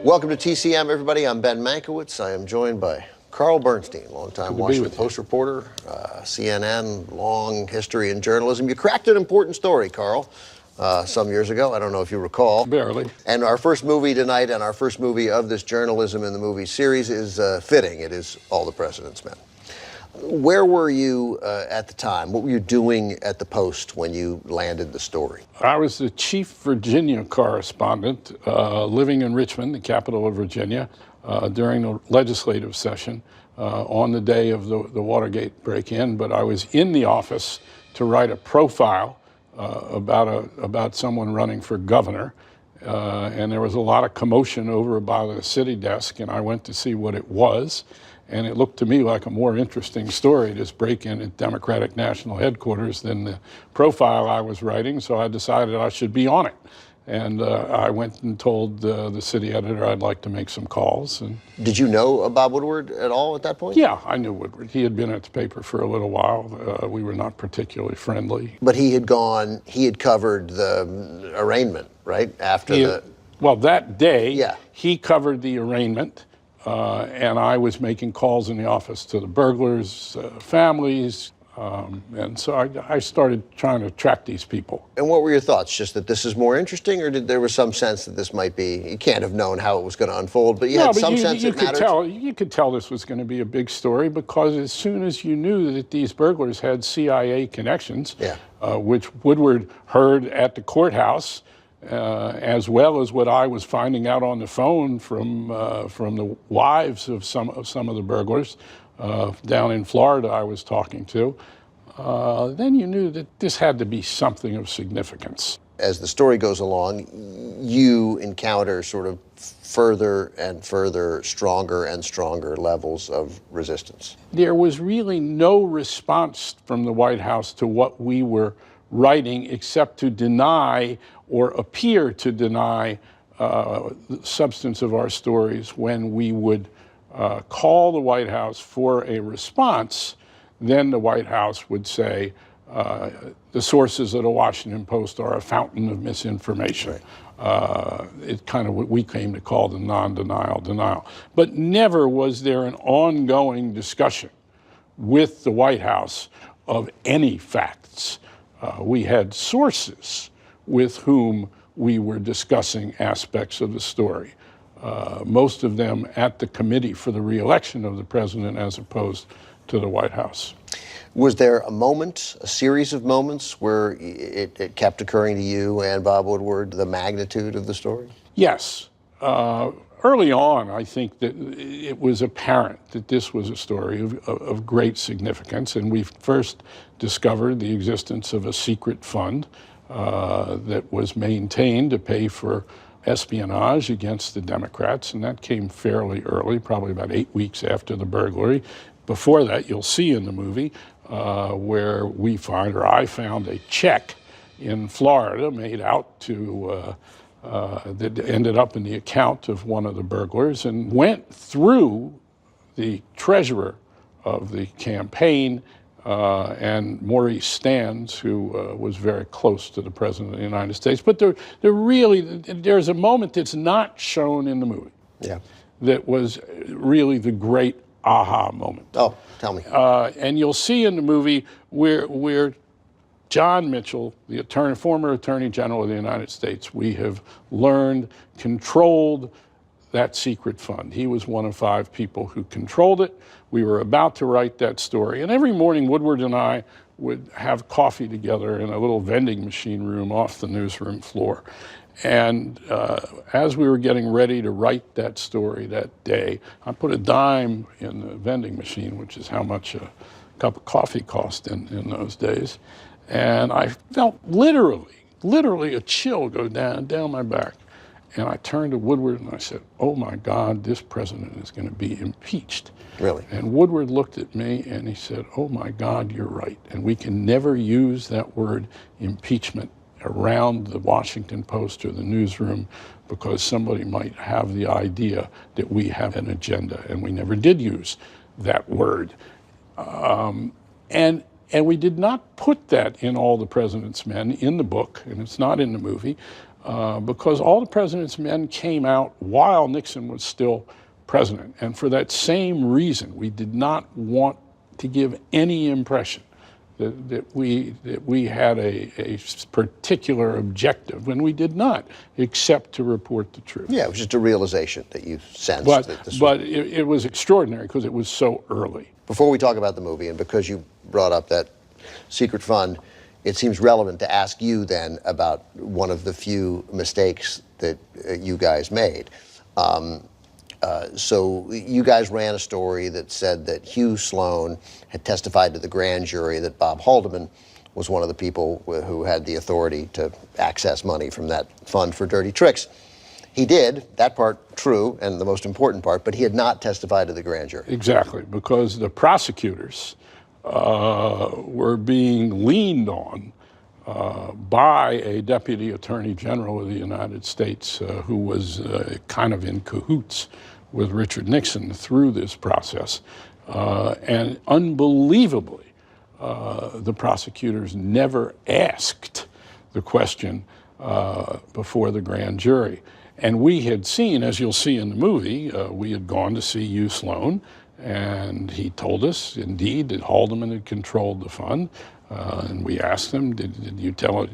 Welcome to TCM, everybody. I'm Ben Mankiewicz. I am joined by Carl Bernstein, longtime Washington Post reporter, CNN, long history in journalism. You cracked an important story, Carl, some years ago. I don't know if you recall. Barely. And our first movie tonight, and our first movie of this journalism in the movie series, is fitting. It is All the President's Men. Where were you at the time? What were you doing at the Post when you landed the story? I was the chief Virginia correspondent, living in Richmond, the capital of Virginia, during the legislative session on the day of the Watergate break-in. But I was in the office to write a profile about someone running for governor. And there was a lot of commotion over by the city desk, and I went to see what it was. And it looked to me like a more interesting story, this break-in at Democratic National Headquarters, than the profile I was writing, so I decided I should be on it. And I went and told the city editor I'd like to make some calls. And did you know Bob Woodward at all at that point? Yeah, I knew Woodward. He had been at the paper for a little while. We were not particularly friendly. But he had covered the arraignment, right? Well, that day, yeah, he covered the arraignment. And I was making calls in the office to the burglars' families. And so I started trying to track these people. And what were your thoughts? Just that this is more interesting, or did there was some sense that this might be, you can't have known how it was going to unfold, but you had some sense it mattered? You could tell this was going to be a big story, because as soon as you knew that these burglars had CIA connections, which Woodward heard at the courthouse, as well as what I was finding out on the phone from the wives of some of the burglars down in Florida I was talking to, then you knew that this had to be something of significance. As the story goes along, you encounter sort of further and further, stronger and stronger levels of resistance. There was really no response from the White House to what we were writing, except to deny or appear to deny the substance of our stories. When we would call the White House for a response, then the White House would say, the sources of the Washington Post are a fountain of misinformation. Right. It's kind of what we came to call the non-denial denial. But never was there an ongoing discussion with the White House of any facts. We had sources with whom we were discussing aspects of the story, most of them at the committee for the re-election of the president as opposed to the White House. Was there a moment, a series of moments, where it kept occurring to you and Bob Woodward the magnitude of the story? Yes. Early on, I think that it was apparent that this was a story of great significance, and we first discovered the existence of a secret fund that was maintained to pay for espionage against the Democrats, and that came fairly early, probably about 8 weeks after the burglary. Before that, you'll see in the movie where I found a check in Florida made out to that ended up in the account of one of the burglars, and went through the treasurer of the campaign and Maurice Stans, who was very close to the President of the United States. But there's a moment that's not shown in the movie. Yeah. That was really the great aha moment. Oh, tell me. And you'll see in the movie where John Mitchell, the former Attorney General of the United States, we have learned, controlled that secret fund. He was one of 5 people who controlled it. We were about to write that story. And every morning, Woodward and I would have coffee together in a little vending machine room off the newsroom floor. And as we were getting ready to write that story that day, I put a dime in the vending machine, which is how much a cup of coffee cost in those days. And I felt literally a chill go down my back. And I turned to Woodward and I said, "Oh my God, this president is going to be impeached." Really? And Woodward looked at me and he said, "Oh my God, you're right. And we can never use that word impeachment around the Washington Post or the newsroom, because somebody might have the idea that we have an agenda." And we never did use that word. And And we did not put that in All the President's Men in the book, and it's not in the movie, because All the President's Men came out while Nixon was still president. And for that same reason, we did not want to give any impression that we had a particular objective, when we did not, except to report the truth. Yeah, it was just a realization that you sensed. But it was extraordinary because it was so early. Before we talk about the movie, and because you brought up that secret fund, it seems relevant to ask you then about one of the few mistakes that you guys made. So you guys ran a story that said that Hugh Sloan had testified to the grand jury that Bob Haldeman was one of the people who had the authority to access money from that fund for dirty tricks. He did, that part true, and the most important part, but he had not testified to the grand jury. Exactly, because the prosecutors were being leaned on by a deputy attorney general of the United States who was kind of in cahoots with Richard Nixon through this process. And unbelievably, the prosecutors never asked the question before the grand jury. And we had seen, as you'll see in the movie, we had gone to see Hugh Sloan, and he told us, indeed, that Haldeman had controlled the fund. And we asked him, did you tell it?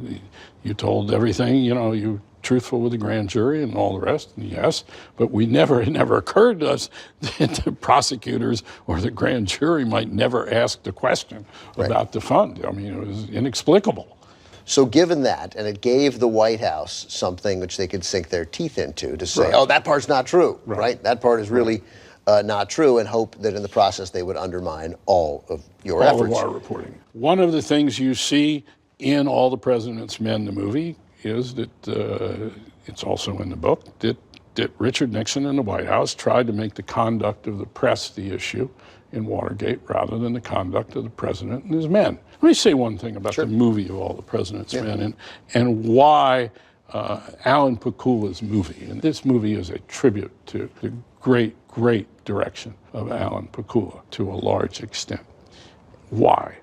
You told everything, you know, you truthful with the grand jury and all the rest? And yes, but it never occurred to us that the prosecutors or the grand jury might never ask the question about the fund. I mean, it was inexplicable. So given that, and it gave the White House something which they could sink their teeth into to say, oh, that part's not true, right? That part is really not true, and hope that in the process they would undermine all of your efforts. All of our reporting. One of the things you see in All the President's Men, the movie, is that it's also in the book, that Richard Nixon and the White House tried to make the conduct of the press the issue in Watergate rather than the conduct of the president and his men. Let me say one thing about the movie of All the President's Men and why Alan Pakula's movie, and this movie is a tribute to the great direction of Alan Pakula to a large extent. Why?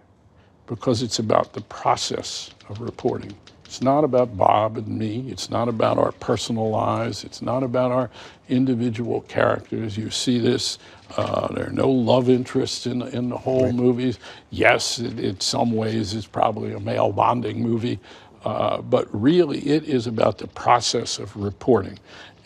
Because it's about the process of reporting. It's not about Bob and me. It's not about our personal lives. It's not about our individual characters. You see this. There are no love interests in the whole movies. Yes, in some ways it's probably a male bonding movie, but really it is about the process of reporting.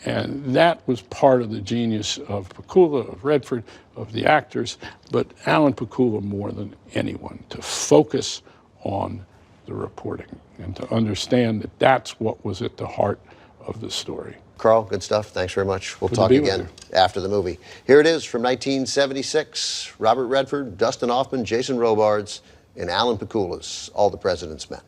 And that was part of the genius of Pakula, of Redford, of the actors, but Alan Pakula more than anyone, to focus on the reporting and to understand that that's what was at the heart of the story. Carl, good stuff. Thanks very much. We'll talk again after the movie. Here it is from 1976. Robert Redford, Dustin Hoffman, Jason Robards, and Alan Pakula's All the President's Men.